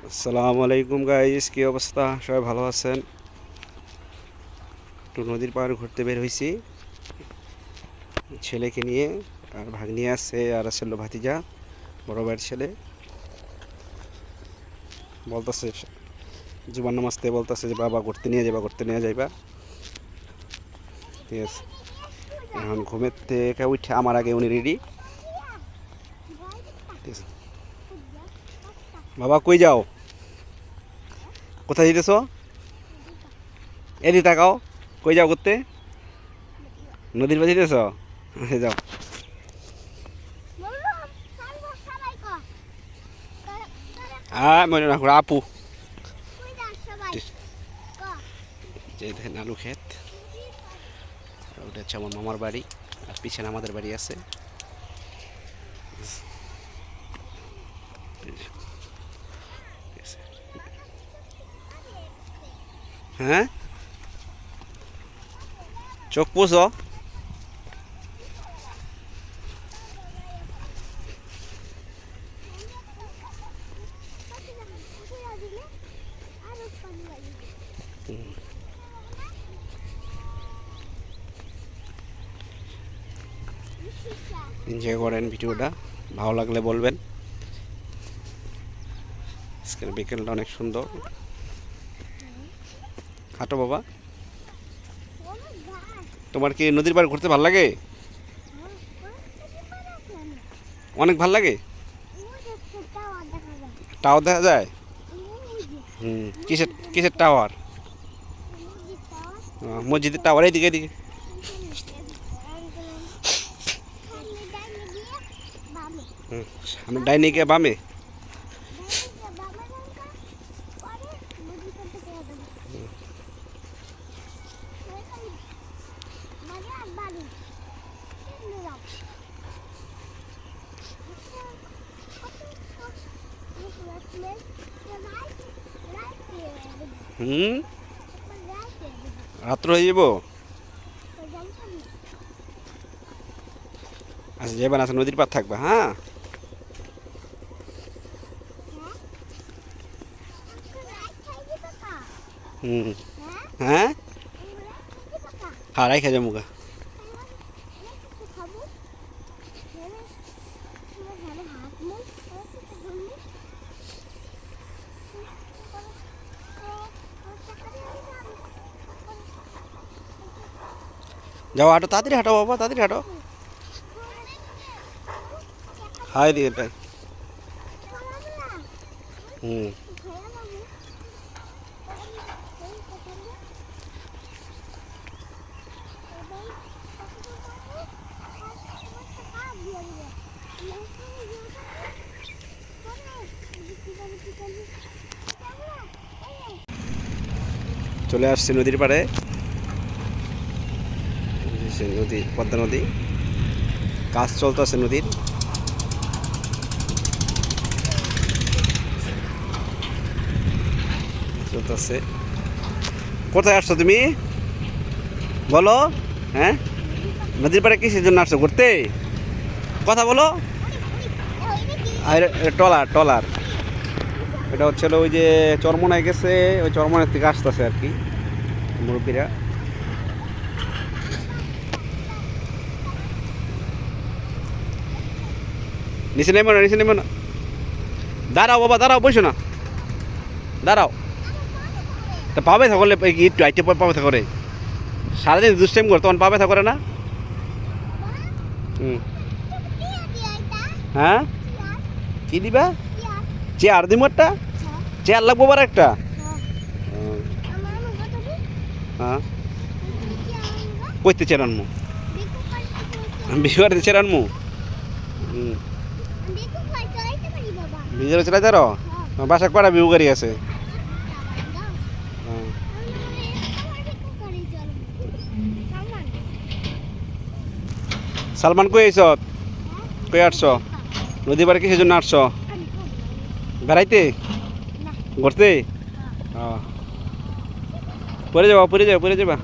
আসসালামু আলাইকুম গাইস, কি অবস্থা? সবাই ভালো আছেন? একটু নদীর পাড় ঘুরতে বের হয়েছি ছেলেকে নিয়ে। আর ভাগ্নি আছে, আর আছে ভাতিজা, বড় ভাইয়ের ছেলে। বলতেছে জুবান নামাজতে বলতেছে যে বাবা ঘুরতে নিয়ে যাবা, ঘুরতে নিয়ে যাইবা। ঠিক আছে, এখন ঘুমের থেকে উঠে আমার আগে উনি রেডি। ঠিক আছে, বাবা কই যাও? কোথায় যেতেছ? এদি তাকাও, কই যাও ঘুরতে? নদীর পাড়ে যেতেছ? যাও। মনে রাখো আপু। যে দেখেন আলু ক্ষেত, ওটা হচ্ছে আমার মামার বাড়ি, আর পিছনে আমাদের বাড়ি আছে। হ্যাঁ, চোখ পুষো। এনজয় করেন ভিডিওটা, ভালো লাগলে বলবেন। আজকের বিকেলটা অনেক সুন্দর। হাঁটো বাবা। তোমার কি নদীর পাড়ে ঘুরতে ভালো লাগে? অনেক ভালো লাগে। টাওয়ার দেখা যায়? কিসের কিসের টাওয়ার? মসজিদের টাওয়ার এইদিকে এদিকে। সামনে ডাইনে গিয়ে বামে। রাত্র হয়ে যাব। আচ্ছা যাবেন, আচ্ছা নদীর পার থাকবা। হ্যাঁ, হ্যাঁ, হ্যাঁ, রাইখা যাবো গা। যাও, হাঁটো তাড়াতাড়ি, হাঁটো বাবা, তাড়াতাড়ি হাঁটো। হাই দিয়ে এটাই। হুম, চলে আসছে নদীর পাড়ে। নদী, পদ্মা নদী, কাজ চলতেছে নদীর। চলতেছে। কোথায় আসছো তুমি? বলো। হ্যাঁ, নদীর পাড়ে কিসের জন্য আসছো? ঘুরতে? কথা বলো। আর টলার, টলার। এটা হচ্ছে ওই যে চরমনায় গেছে, ওই চরমনার থেকে আসতেছে আর কি মুরব্বীরা। নিচে নেমো না, নিচে নেমো না। দাঁড়াও বাবা, দাঁড়াও, বসো না, দাঁড়াও। তা পাবে থাকলে একটু আইটে পাবে থাকলে, সারাদিন দুষ্টাইম করে তখন পাবে থাকলে না। হ্যাঁ, কি দিবা? চেয়ার দিব একটা? চেয়ার লাগবো বার একটা? হ্যাঁ, কইতে চেয়ার আনমু? বিবারে চেয়ার আনমু? বিজয় চলে যারো? বাসা কটা বিউ গাড়ি আছে? সালমান কই আইস? কই আসছ? নদী পাড়ে কিসের জন্য আসছ? বেড়াইতে? ঘুরতে? পরে যাবা, পরে যাবা, পরে যাবা।